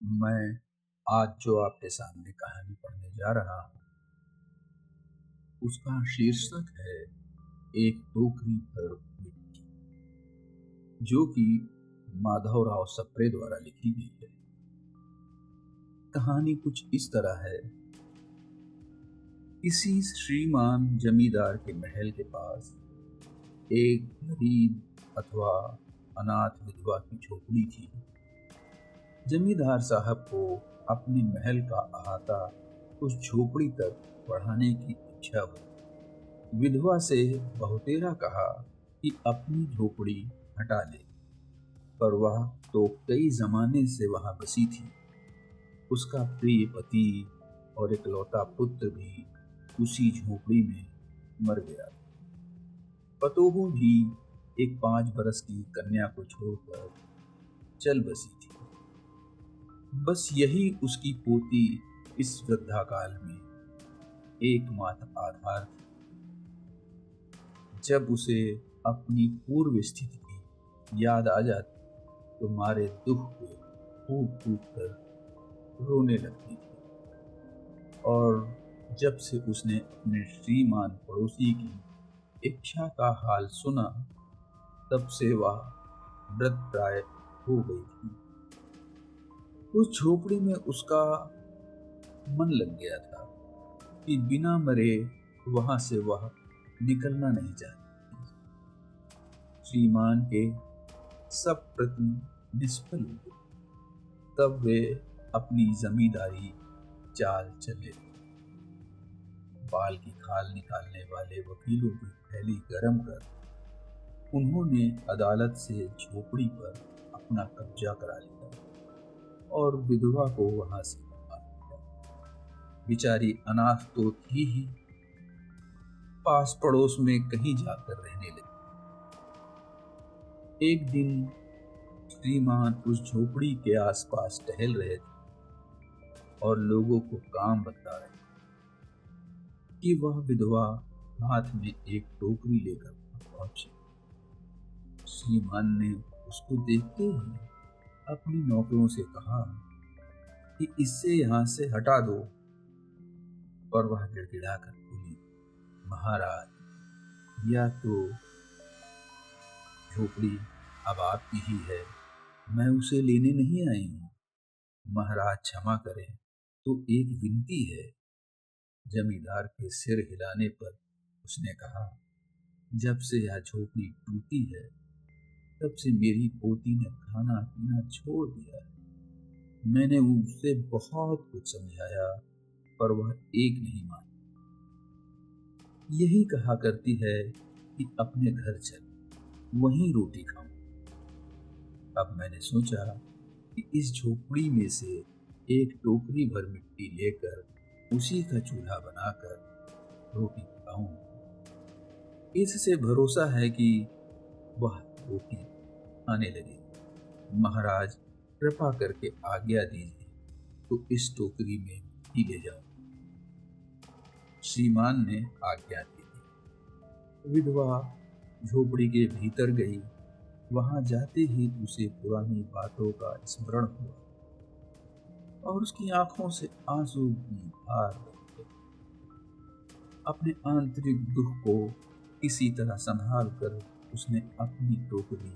मैं आज जो आपके सामने कहानी पढ़ने जा रहा हूँ, उसका शीर्षक है एक टोकरी भर मिट्टी, जो कि माधवराव सप्रे द्वारा लिखी गई है। कहानी कुछ इस तरह है। किसी श्रीमान जमींदार के महल के पास एक गरीब अथवा अनाथ विधवा की झोपड़ी थी। जमींदार साहब को अपने महल का अहाता उस झोपड़ी तक बढ़ाने की इच्छा हुई। विधवा से बहुतेरा कहा कि अपनी झोपड़ी हटा ले, पर वह तो कई जमाने से वहां बसी थी। उसका प्रिय पति और इकलौता पुत्र भी उसी झोपड़ी में मर गया। पतोहू भी एक 5 बरस की कन्या को छोड़कर चल बसी थी। बस यही उसकी पोती इस वृद्धा काल में एकमात्र आधार थी। जब उसे अपनी पूर्व स्थिति की याद आ जाती तो मारे दुख को फूट फूट कर रोने लगती थी। और जब से उसने अपने श्रीमान पड़ोसी की इच्छा का हाल सुना, तब से वह मृतप्राय हो गई थी। उस झोपड़ी में उसका मन लग गया था कि बिना मरे वहां से वह निकलना नहीं चाहती। श्रीमान के सब प्रति निष्फल हुए। तब वे अपनी जमींदारी चाल चले। बाल की खाल निकालने वाले वकीलों की थैली गरम कर उन्होंने अदालत से झोपड़ी पर अपना कब्जा करा लिया और विधवा को वहां से निकाल दिया। बेचारी अनाथ तो थी ही, पास पड़ोस में कहीं जाकर रहने लगी। एक दिन श्रीमान उस झोपड़ी के आसपास टहल रहे थे और लोगों को काम बता रहे कि वह विधवा हाथ में एक टोकरी लेकर पहुंची। श्रीमान ने उसको देखते ही अपने नौकरों से कहा कि इससे यहां से हटा दो, पर वह गिड़गिड़ाकर बोली, महाराज, यह तो झोपड़ी अब आपकी ही है, मैं उसे लेने नहीं आई हूं। महाराज क्षमा करें, तो एक विनती है। जमींदार के सिर हिलाने पर उसने कहा, जब से यह झोपड़ी टूटी है, तब से मेरी पोती ने खाना पीना छोड़ दिया है। मैंने उससे बहुत कुछ समझाया, पर वह एक नहीं मानी। यही कहा करती है कि अपने घर चल, वहीं रोटी खाऊं। अब मैंने सोचा कि इस झोपड़ी में से एक टोकरी भर मिट्टी लेकर उसी का चूल्हा बनाकर रोटी पकाऊं। इससे भरोसा है कि वह रोटी आने लगे। महाराज, कृपा करके आज्ञा दीजिए तो इस टोकरी में मिट्टी ले जाऊं। श्रीमान ने आज्ञा दी। विधवा झोपड़ी के भीतर गई। वहां जाते ही उसे पुरानी बातों का स्मरण हुआ और उसकी आंखों से आंसू भी धार बह गए। अपने आंतरिक दुख को किसी तरह संभाल कर उसने अपनी टोकरी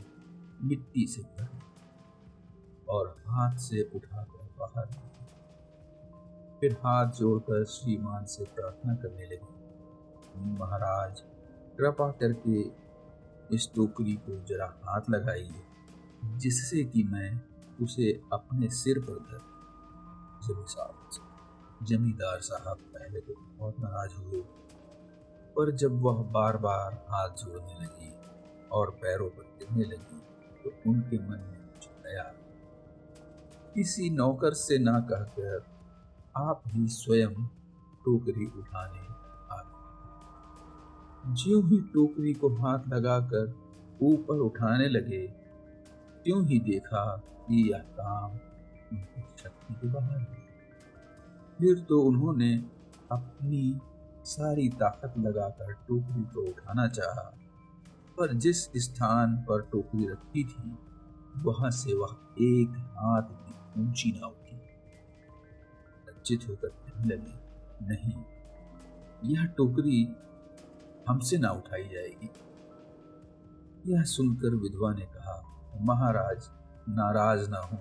मिट्टी से भर ली और हाथ से उठाकर बाहर निकली। फिर हाथ जोड़कर श्रीमान से प्रार्थना करने लगी, महाराज, कृपा करके इस टोकरी को जरा हाथ लगाइए, जिससे कि मैं उसे अपने सिर पर धर। जमींदार साहब पहले तो बहुत नाराज हुए, पर जब वह बार बार हाथ जोड़ने लगी और पैरों पर गिरने लगी, तो उनके मन में कुछ आया। किसी नौकर से ना कहकर आप ही स्वयं टोकरी उठाने आ गए। ज्यों ही टोकरी को हाथ लगाकर ऊपर उठाने लगे, त्यों ही देखा कि यह काम उनकी शक्ति के बाहर है। फिर तो उन्होंने अपनी सारी ताकत लगाकर टोकरी को उठाना चाहा, पर जिस स्थान पर टोकरी रखी थी, वहां से वह एक हाथ भी ऊंची ना उठी। लज्जित होकर कहने लगे, नहीं, यह टोकरी हमसे ना उठाई जाएगी। यह सुनकर विधवा ने कहा, महाराज नाराज ना हो,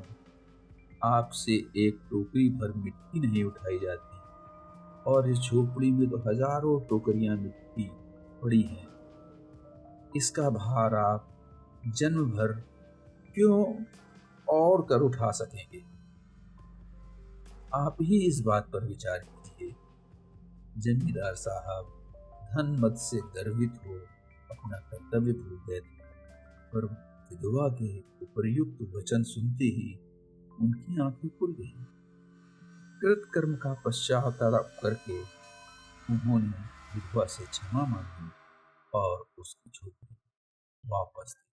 आपसे एक टोकरी भर मिट्टी नहीं उठाई जाती, और इस झोपड़ी में तो हजारों टोकरियां मिट्टी पड़ी हैं। इसका भार आप जन्म भर क्यों और कर उठा सकेंगे? आप ही इस बात पर विचार कीजिए। जमींदार साहब धन मद से गर्वित हो अपना कर्तव्य भूल गए थे, पर विधवा के उपर्युक्त वचन सुनते ही उनकी आंखें खुल गईं। कृतकर्म का पश्चाताप करके उन्होंने विधवा से क्षमा मांगी और उसकी झोपड़ी वापस दी।